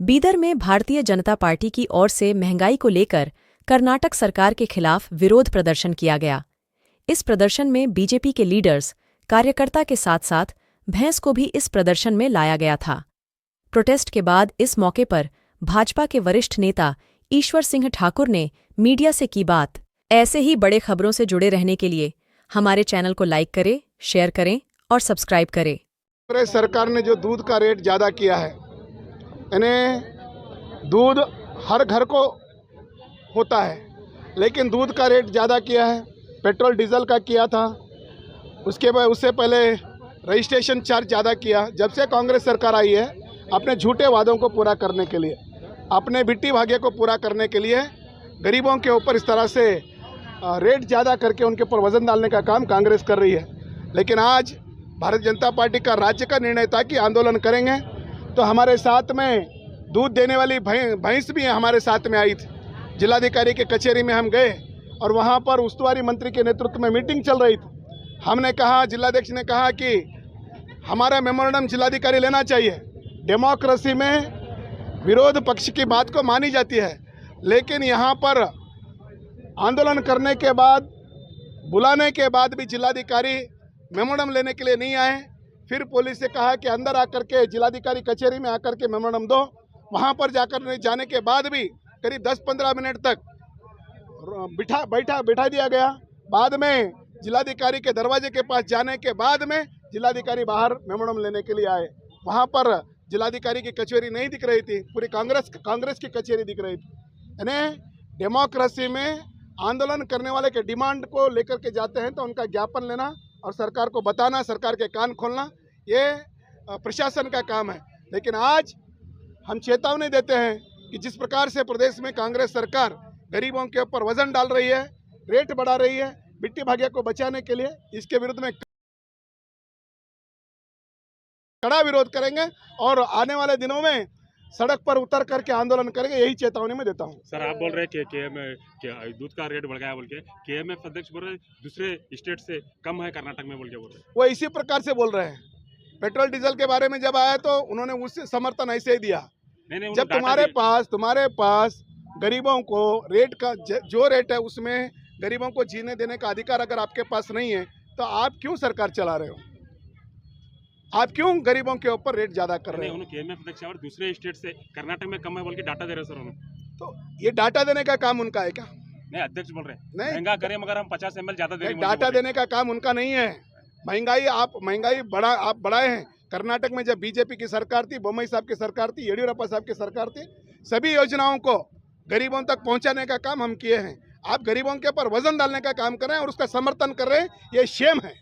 बीदर में भारतीय जनता पार्टी की ओर से महंगाई को लेकर कर्नाटक सरकार के खिलाफ विरोध प्रदर्शन किया गया। इस प्रदर्शन में बीजेपी के लीडर्स, कार्यकर्ता के साथ साथ भैंस को भी इस प्रदर्शन में लाया गया था। प्रोटेस्ट के बाद इस मौके पर भाजपा के वरिष्ठ नेता ईश्वर सिंह ठाकुर ने मीडिया से की बात। ऐसे ही बड़े खबरों से जुड़े रहने के लिए हमारे चैनल को लाइक करें, शेयर करें और सब्सक्राइब करें। कांग्रेस सरकार ने जो दूध का रेट ज़्यादा किया है, यानी दूध हर घर को होता है, लेकिन दूध का रेट ज़्यादा किया है। पेट्रोल डीजल का किया था, उसके बाद उससे पहले रजिस्ट्रेशन चार्ज ज़्यादा किया। जब से कांग्रेस सरकार आई है, अपने झूठे वादों को पूरा करने के लिए, अपने बिट्टी भाग्य को पूरा करने के लिए गरीबों के ऊपर इस तरह से रेट ज़्यादा करके उनके ऊपर वज़न डालने का काम कांग्रेस कर रही है। लेकिन आज भारतीय जनता पार्टी का राज्य का निर्णय था कि आंदोलन करेंगे, तो हमारे साथ में दूध देने वाली भैंस भी हमारे साथ में आई थी। जिलाधिकारी के कचहरी में हम गए और वहाँ पर उस्तुवारी मंत्री के नेतृत्व में मीटिंग चल रही थी। हमने कहा, जिलाध्यक्ष ने कहा कि हमारा मेमोरेंडम जिलाधिकारी लेना चाहिए। डेमोक्रेसी में विरोध पक्ष की बात को मानी जाती है, लेकिन यहाँ पर आंदोलन करने के बाद, बुलाने के बाद भी जिलाधिकारी मेमोरेंडम लेने के लिए नहीं आए। फिर पुलिस से कहा कि अंदर आकर के जिलाधिकारी कचहरी में आकर के मेमोरेंडम दो। वहाँ पर जाने के बाद भी करीब 10-15 मिनट तक बैठा दिया गया। बाद में जिलाधिकारी के दरवाजे के पास जाने के बाद में जिलाधिकारी बाहर मेमोरेंडम लेने के लिए आए। वहाँ पर जिलाधिकारी की कचहरी नहीं दिख रही थी, पूरी कांग्रेस की कचहरी दिख रही थी। यानी डेमोक्रेसी में आंदोलन करने वाले के डिमांड को लेकर के जाते हैं तो उनका ज्ञापन लेना और सरकार को बताना, सरकार के कान खोलना, ये प्रशासन का काम है। लेकिन आज हम चेतावनी देते हैं कि जिस प्रकार से प्रदेश में कांग्रेस सरकार गरीबों के ऊपर वजन डाल रही है, रेट बढ़ा रही है बिट्टी भाग्य को बचाने के लिए, इसके विरुद्ध में कड़ा विरोध करेंगे और आने वाले दिनों में सड़क पर उतर करके आंदोलन करेंगे। यही चेतावनी मैं देता हूँ। सर, आप बोल रहे हैं कि दूध का रेट बढ़ गया बोल के, केएमएफ अध्यक्ष बोल रहे दूसरे स्टेट से कम है कर्नाटक में बोल के बोल रहे हैं। वो इसी प्रकार से बोल रहे हैं। पेट्रोल डीजल के बारे में जब आया तो उन्होंने उससे समर्थन ऐसे ही दिया। नहीं, जब तुम्हारे पास गरीबों को रेट का जो रेट है उसमें गरीबों को जीने देने का अधिकार अगर आपके पास नहीं है, तो आप क्यों सरकार चला रहे हो? आप क्यों गरीबों के ऊपर रेट ज्यादा कर रहे हो? केएमएफ अध्यक्ष और दूसरे स्टेट से कर्नाटक में कम है बोल के डाटा दे रहे सर उन्होंने। तो ये डाटा देने का काम उनका है क्या? नहीं, अध्यक्ष बोल रहे हैं नहीं, महंगा करें मगर हम 50 ml ज्यादा दे रहे हैं। डाटा देने का काम उनका नहीं है। महंगाई बढ़ाए हैं। कर्नाटक में जब बीजेपी की सरकार थी, बोम्मई साहब की सरकार थी, येडियुरप्पा साहब की सरकार थी, सभी योजनाओं को गरीबों तक पहुंचाने का काम हम किए हैं। आप गरीबों के ऊपर वजन डालने का काम कर रहे हैं और उसका समर्थन कर रहे हैं, ये शेम है।